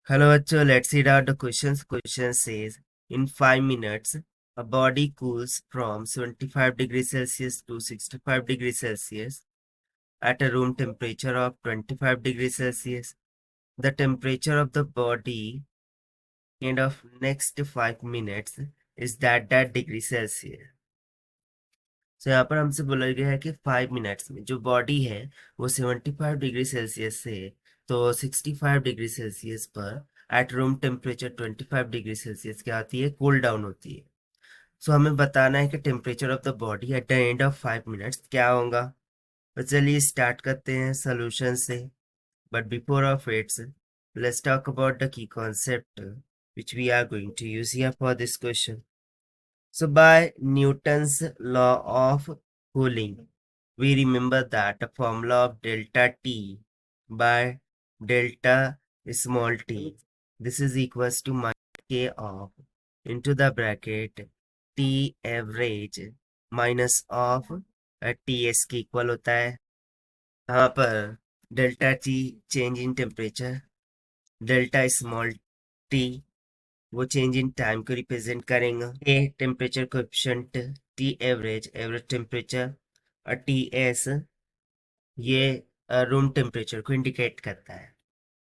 Hello, bachcho. Let's read out the questions. Question says, in 5 minutes, a body cools from 75 degrees Celsius to 65 degrees Celsius at a room temperature of 25 degrees Celsius. The temperature of the body end of next 5 minutes is that degree Celsius. तो यहाँ पर हमसे बोला गया है कि 5 minutes में जो बॉडी है वो 75 डिग्री सेल्सियस से तो 65 डिग्री सेल्सियस पर at room temperature 25 degree Celsius क्या होती है, कूल डाउन होती है। सो हमें बताना है कि temperature of the body at the end of 5 minutes क्या होगा। तो चलिए स्टार्ट करते हैं सोल्यूशन से। But before of its let's talk about the key concept which we are going to use here for this question. So by Newton's law of cooling, we remember that the formula of delta T by delta small t. This is equals to minus K of into the bracket T average minus of Ts के equal होता है। यहाँ पर delta T change in temperature, delta small T वो change in time को represent करेंगे। A temperature coefficient, T average average temperature और T S ये रूम टेम्परेचर को इंडिकेट करता है।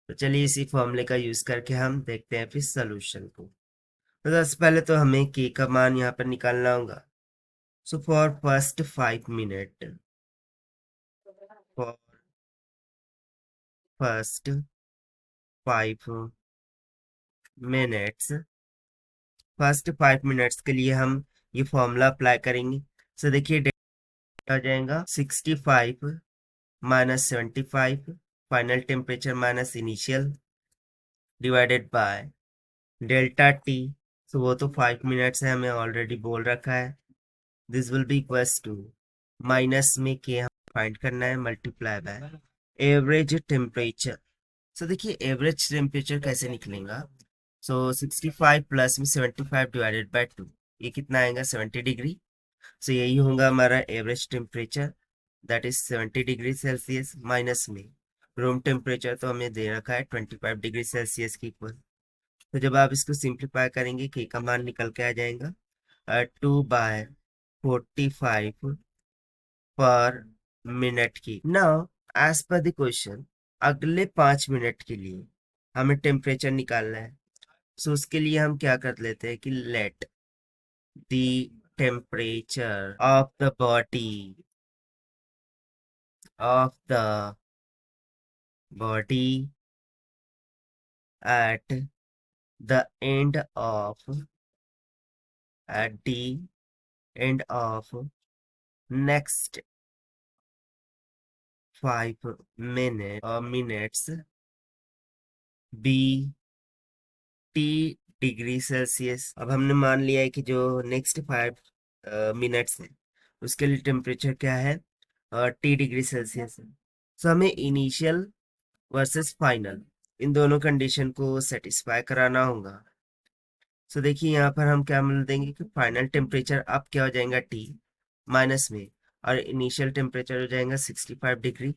तो चलिए इसी फॉर्मूले का यूज करके हम देखते हैं फिर सोल्यूशन को। तो सबसे पहले तो हमें के का मान यहाँ पर निकालना होगा। So for first 5 minute, for first 5 minutes, first 5 minutes के लिए हम ये फॉर्मूला अप्लाई करेंगे। सो देखिए आ जाएगा 65 minus 75 final temperature minus initial divided by delta T. So वो तो 5 मिनट्स है, हमें ऑलरेडी बोल रखा है। This will be equals to minus में के हम फाइंड करना है multiply by average temperature. So देखिए एवरेज टेम्परेचर कैसे निकलेगा। सो 65 प्लस में 75 डिवाइडेड बाय 2, ये कितना आएगा 70 डिग्री। सो यही होगा हमारा average temperature, that is 70 degree Celsius minus में रूम टेम्परेचर तो हमें दे रखा है 25 डिग्री सेल्सियस के इक्वल। तो जब आप इसको सिंप्लीफाई करेंगे के का मान निकल के आ जाएगा 2/45 पर मिनट की। Now as per the question, अगले 5 मिनट के लिए हमें टेम्परेचर निकालना है। सो उसके लिए हम क्या कर लेते हैं कि let the temperature of the body at the end of at the end of next 5 minutes be T degree Celsius. अब हमने मान लिया है कि जो नेक्स्ट 5 मिनट्स है उसके लिए टेम्परेचर क्या है, T डिग्री सेल्सियस है। सो हमें इनिशियल वर्सेस फाइनल इन दोनों कंडीशन को सेटिस्फाई कराना होगा। सो देखिए यहाँ पर हम क्या मिल देंगे कि फाइनल टेम्परेचर अब क्या हो जाएगा टी माइनस में, और इनिशियल टेम्परेचर हो जाएगा 65 डिग्री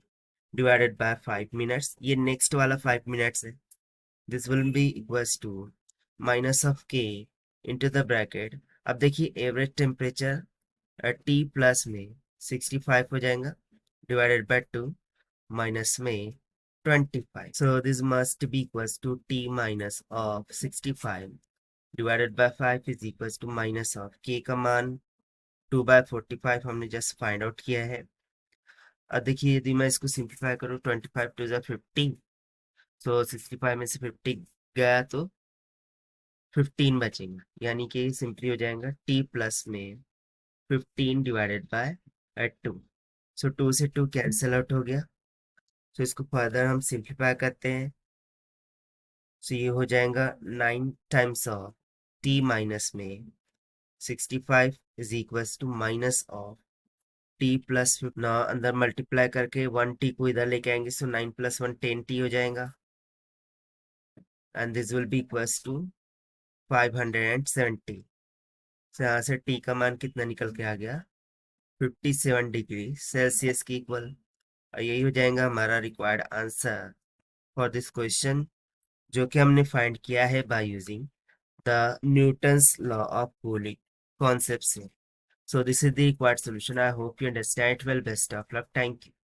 डिवाइडेड बाय 5 मिनट्स। ये नेक्स्ट वाला 5 मिनट्स है। This will be equals to minus of K into the bracket. अब देखिए एवरेज टेम्परेचर टी प्लस में 65 हो जाएगा डिवाइडेड बाय 2 माइनस में 25। So this must be equals to T minus of 65 divided by 5 is equals to minus of K का मान 2/45 हमने just find out किया है। अब देखिए यदि मैं इसको सिंप्लीफाई करूँ 25 टू 50, सो 65 में से 50 गया तो 15 बचेगा, यानी कि सिंपली हो जाएगा टी प्लस में 15 डिवाइडेड बाय 2। सो 2 से 2 कैंसिल आउट हो गया। सो इसको फर्दर हम सिंप्लीफाई करते हैं। सो ये हो जाएगा 9 टाइम्स ऑफ टी माइनस में 65 is equals to minus of T plus ना अंदर मल्टीप्लाई करके 1t को इधर लेके आएंगे, सो 9 + 1 10t हो जाएगा and this will be equals to 570। so यहाँ से t का मान कितना निकल के आ गया 57 डिग्री सेल्सियस की इक्वल। और यही हो जाएगा हमारा required answer for this question. जो कि हमने फाइंड किया है by using the Newton's law of cooling concept से. So this is the required solution. I hope you understand it well. Best of luck. Thank you.